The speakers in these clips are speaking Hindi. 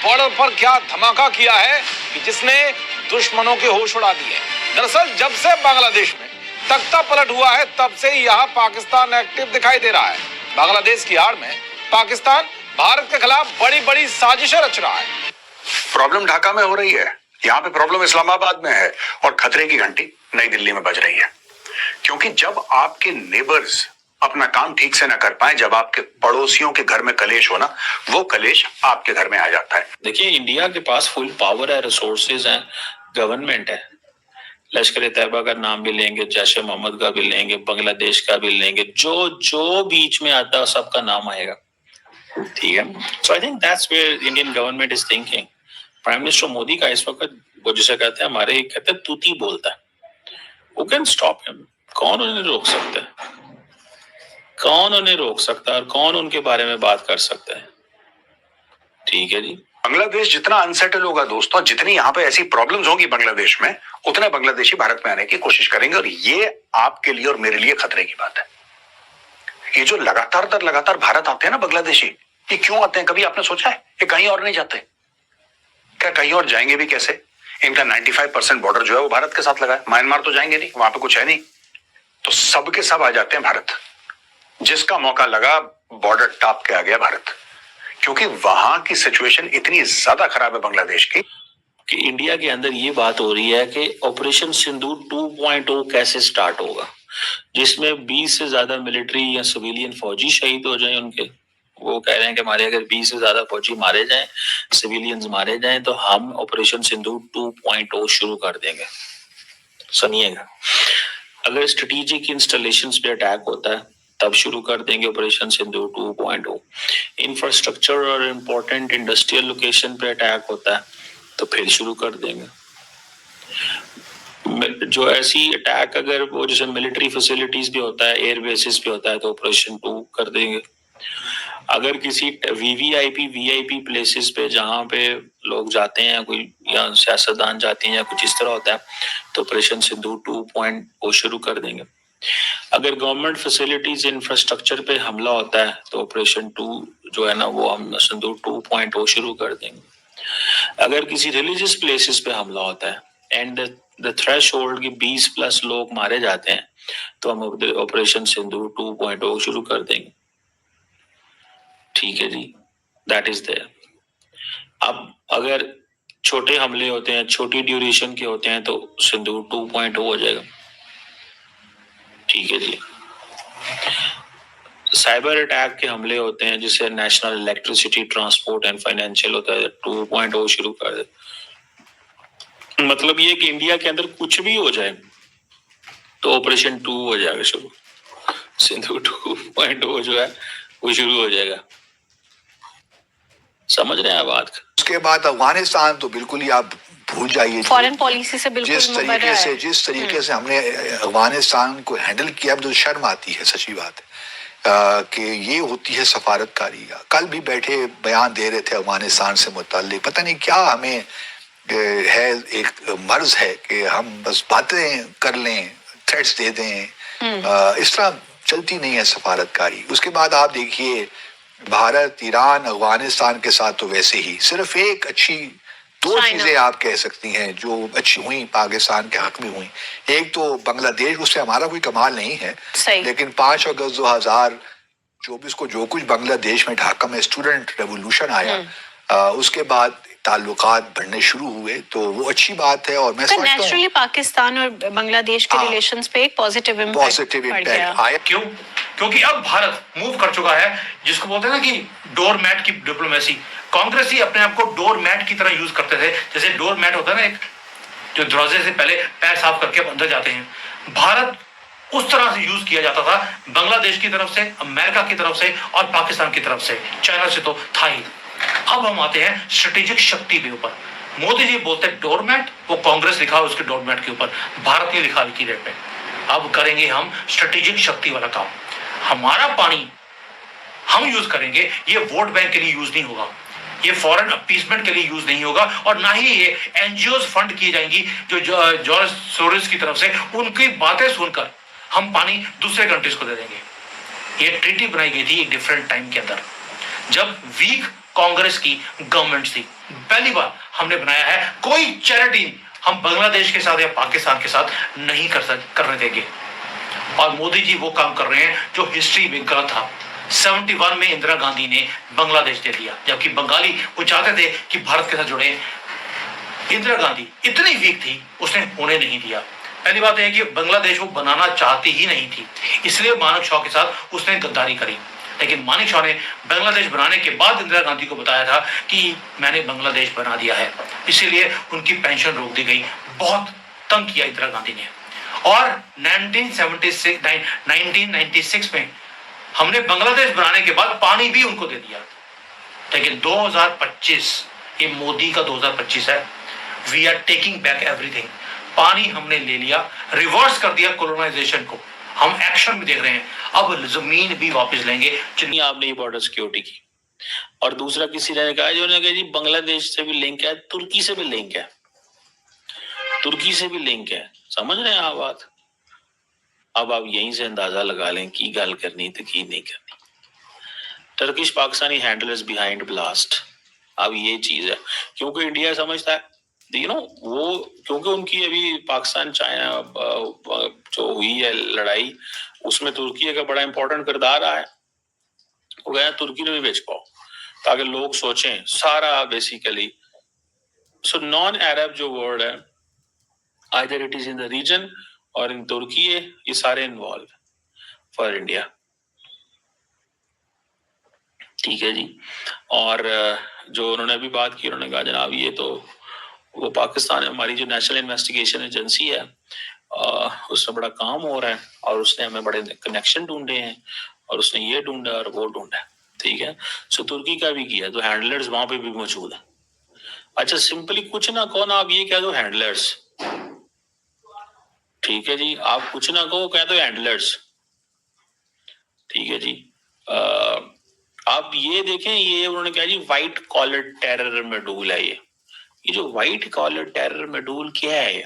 बॉर्डर पर क्या धमाका किया है कि जिसने दुश्मनों के होश उड़ा दिए। दरअसल जब से बांग्लादेश में तख्ता पलट हुआ है तब से यहाँ पाकिस्तान एक्टिव दिखाई दे रहा है। बांग्लादेश की आड़ में पाकिस्तान भारत के खिलाफ बड़ी बड़ी साजिशें रच रहा है। प्रॉब्लम ढाका में हो रही है, यहाँ पे प्रॉब्लम इस्लामाबाद में है और खतरे की घंटी नई दिल्ली में बज रही है। क्योंकि जब आपके नेबर्स अपना काम ठीक से ना कर पाए, जब आपके पड़ोसियों के घर में कलेश हो ना, वो कलेश आपके घर में आ जाता है। देखिए, इंडिया के पास फुल पावर है, रिसोर्सेज हैं, गवर्नमेंट है। लश्कर तैयबा का नाम भी लेंगे, जैश मोहम्मद का भी लेंगे, बांग्लादेश का भी लेंगे, जो बीच में आता है सबका नाम आएगा। ठीक है, so I think that's where Indian government is thinking. Prime minister Modi का इस वक्त वो जिसे कहते हैं, हमारे कहते हैं तूती बोलता है, Who can stop him? कौन उन्हें रोक सकता है? कौन उन्हें रोक सकता है और कौन उनके बारे में बात कर सकता है? ठीक है जी। बांग्लादेश जितना अनसेटल होगा दोस्तों, जितनी यहाँ पे ऐसी प्रॉब्लम्स होंगी बांग्लादेश में, उतने बांग्लादेशी भारत में आने की कोशिश करेंगे और ये आपके लिए और मेरे लिए खतरे की बात है। ये जो लगातार भारत आते हैं ना बांग्लादेशी, ये क्यों आते हैं? कभी आपने सोचा है? ये कहीं और नहीं जाते क्या? कहीं और जाएंगे भी कैसे? इनका 95% बॉर्डर जो है वो भारत के साथ लगा है। म्यांमार तो जाएंगे नहीं, वहां पे कुछ है नहीं, तो सब के सब आ जाते हैं भारत। जिसका मौका लगा बॉर्डर टॉप के आ गया भारत, क्योंकि वहां की सिचुएशन इतनी ज्यादा खराब है बांग्लादेश की कि इंडिया के अंदर ये बात हो रही है कि ऑपरेशन सिंदूर 2.0 कैसे स्टार्ट होगा, जिसमें 20 से ज्यादा मिलिट्री या सिविलियन फौजी शहीद हो जाए उनके। वो कह रहे हैं कि हमारे अगर 20 से ज्यादा फौजी मारे जाएं, सिविलियंस मारे जाएं, तो हम ऑपरेशन सिंदूर 2.0 शुरू कर देंगे। सुनिएगा, अगर स्ट्रेटेजिक इंस्टॉलेशंस पे अटैक होता है तब शुरू कर देंगे ऑपरेशन सिंदूर 2.0। इंफ्रास्ट्रक्चर और इम्पोर्टेंट इंडस्ट्रियल लोकेशन पे अटैक होता है तो फिर शुरू कर देंगे। जो ऐसी अटैक अगर वो जैसे मिलिट्री फैसिलिटीज भी होता है, एयर बेसिस भी होता है, तो ऑपरेशन 2 कर देंगे। अगर किसी वीवीआईपी प्लेसेस पे जहां पे लोग जाते हैं, कोई या सियासतदान जाते हैं या कुछ इस तरह होता है, तो ऑपरेशन सिंदूर 2.0 शुरू कर देंगे। अगर गवर्नमेंट फैसिलिटीज इंफ्रास्ट्रक्चर पे हमला होता है तो ऑपरेशन 2 जो है ना वो हम सिंदूर 2.0 शुरू कर देंगे। अगर किसी रिलीजियस प्लेसेस पे हमला होता है एंड द थ्रेशोल्ड के 20+ लोग मारे जाते हैं तो हम ऑपरेशन सिंदूर 2.0 शुरू कर देंगे। ठीक है जी, दैट इज देयर। अब अगर छोटे हमले होते हैं, छोटी ड्यूरेशन के होते हैं, तो सिंदूर 2.0 हो जाएगा। ठीक है जी। साइबर अटैक के हमले होते हैं, जिसे national electricity transport and financial होता है, 2.0 शुरू कर दे। मतलब ये कि इंडिया के अंदर कुछ भी हो जाए तो ऑपरेशन 2 हो जाएगा शुरू। सिंदूर 2.0 जो है वो शुरू हो जाएगा। समझ रहे हैं बात? उसके बाद अफगानिस्तान तो बिल्कुल ही आप भूल जाइए। फॉरेन पॉलिसी से बिल्कुल जिस तरीके से हमने अफगानिस्तान को हैंडल किया, अब तो शर्म आती है, सच्ची बात है कि ये होती है सफारतकारी। कल भी बैठे बयान दे रहे थे अफगानिस्तान से मुताल्लिक, पता नहीं क्या हमें है, एक मर्ज है कि हम बस बातें कर लें, थ्रेट्स दे दें, इस तरह चलती नहीं है सफारतकारी। उसके बाद आप देखिए भारत, ईरान, अफगानिस्तान के साथ तो वैसे ही सिर्फ एक अच्छी दो चीजें आप कह सकती हैं जो अच्छी हुई पाकिस्तान के हक में हुई। एक तो बांग्लादेश, उससे हमारा कोई कमाल नहीं है, लेकिन 5 अगस्त 2024 को जो कुछ बांग्लादेश में ढाका में स्टूडेंट रेवोल्यूशन आया, उसके बाद ताल्लुकात बढ़ने शुरू हुए, तो वो अच्छी बात है। और मैं समझता हूं नेचुरली पाकिस्तान और बांग्लादेश के रिलेशंस पे एक पॉजिटिव इम्पैक्ट आया। क्यों? क्योंकि अब भारत मूव कर चुका है, जिसको बोलते हैं ना कि डोर मैट की डिप्लोमेसी। कांग्रेस ही अपने आप को डोर मैट की तरह यूज करते थे, जैसे डोर मैट होता है ना, एक जो दरवाजे से पहले पैर साफ करके अंदर जाते हैं। भारत उस तरह से यूज किया जाता था बांग्लादेश की तरफ से, अमेरिका की तरफ से और पाकिस्तान की तरफ से, चाइना से तो था ही। अब हम आते हैं स्ट्रेटेजिक शक्ति के ऊपर। मोदी जी बोलते हैं डोरमैट, वो कांग्रेस लिखा उसके डोरमैट के ऊपर, भारत ने लिखा विकी रेट पे। अब करेंगे हम स्ट्रेटेजिक शक्ति वाला काम। हमारा पानी हम यूज करेंगे, ये वोट बैंक के लिए यूज नहीं होगा, ये फॉरेन अपीसमेंट के लिए यूज नहीं होगा, और ना ही ये एनजीओ फंड की जाएंगी जो जॉर्ज सोरोस की तरफ से। उनकी बातें सुनकर हम पानी दूसरे कंट्रीज को दे देंगे। ये ट्रीटी बनाई गई थी एक डिफरेंट टाइम के अंदर, जब वीक कांग्रेस की गवर्नमेंट थी, पहली बार हमने बनाया है कोई चैरिटी हम बांग्लादेश के साथ या पाकिस्तान के साथ नहीं करने देंगे। और मोदी जी वो काम कर रहे हैं जो हिस्ट्री में गलत था। 71 में इंदिरा गांधी ने बांग्लादेश दे दिया, जबकि बंगाली वो चाहते थे कि भारत के साथ जुड़े। इंदिरा गांधी इतनी वीक थी, उसने होने नहीं दिया। पहली बात है कि बांग्लादेश वो बनाना चाहती ही नहीं थी, इसलिए मानेक शॉ के साथ उसने गद्दारी करी। लेकिन मानेक शॉ ने बांग्लादेश बनाने के बाद इंदिरा गांधी को बताया था कि मैंने बांग्लादेश बना दिया है, इसीलिए उनकी पेंशन रोक दी गई। बहुत तंग किया इंदिरा गांधी ने। और 1996 में हमने बांग्लादेश बनाने के बाद पानी भी उनको दे दिया। लेकिन 2025, ये मोदी का 2025 है, we are taking back everything. पानी हमने ले लिया, रिवर्स कर दिया कोलोनाइजेशन को, हम एक्शन में देख रहे हैं। अब जमीन भी वापस लेंगे। नहीं, आपने ये बॉर्डर सिक्योरिटी की। और दूसरा किसी ने कहा, जो ने कहा जी बांग्लादेश से भी लिंक है, तुर्की से भी लिंक है, तुर्की से भी लिंक है। समझ रहे हैं आप बात? अब आप यहीं से अंदाजा लगा लें की गल करनी तो की नहीं करनी। Turkish Pakistani handlers behind blast. अब ये चीज है, क्योंकि इंडिया समझता है वो, क्योंकि उनकी अभी पाकिस्तान चाइना जो हुई है लड़ाई, उसमें तुर्की का बड़ा इंपॉर्टेंट किरदार रहा है। वो गया तुर्की ने भी बेच पाओ, ताकि लोग सोचें सारा बेसिकली। सो नॉन अरब जो वर्ड है, either it is in the region और इन तुर्की, ये सारे इन्वॉल्व फॉर इंडिया। ठीक है जी। और जो उन्होंने अभी बात की, उन्होंने कहा जनाब ये तो वो पाकिस्तान है, हमारी जो नेशनल इन्वेस्टिगेशन एजेंसी है, उसमें बड़ा काम हो रहा है और उसने हमें बड़े कनेक्शन ढूंढे हैं और उसने ये ढूंढा और वो ढूंढा। ठीक है। सो तुर्की का भी किया, तो हैंडलर्स वहां पे भी मौजूद है। अच्छा, सिंपली कुछ ना कहो ना, आप ये कह दो हैंडलर्स। ठीक है जी, आप कुछ ना कहो, कह दो हैंडलर्स। ठीक है जी। आप ये देखें, ये उन्होंने कहा जी व्हाइट कॉलर टेरर मॉड्यूल है। ये जो व्हाइट कॉलर टेरर मॉड्यूल क्या है?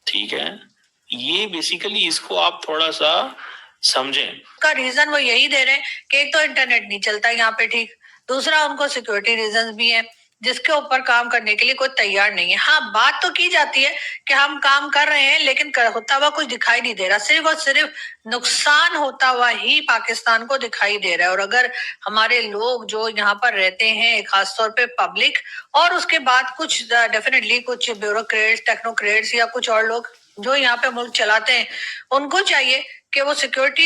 ठीक है, ये बेसिकली इसको आप थोड़ा सा समझें। का रीजन वो यही दे रहे हैं कि एक तो इंटरनेट नहीं चलता यहाँ पे, ठीक, दूसरा उनको सिक्योरिटी रीजंस भी है, जिसके ऊपर काम करने के लिए कोई तैयार नहीं है। हाँ, बात तो की जाती है कि हम काम कर रहे हैं, लेकिन होता हुआ कुछ दिखाई नहीं दे रहा। सिर्फ और सिर्फ नुकसान होता हुआ ही पाकिस्तान को दिखाई दे रहा है। और अगर हमारे लोग जो यहाँ पर रहते हैं, खासतौर पे पब्लिक, और उसके बाद कुछ डेफिनेटली कुछ ब्यूरोक्रेट्स, टेक्नोक्रेट्स या कुछ और लोग जो यहाँ पे मुल्क चलाते हैं, उनको चाहिए कि वो सिक्योरिटी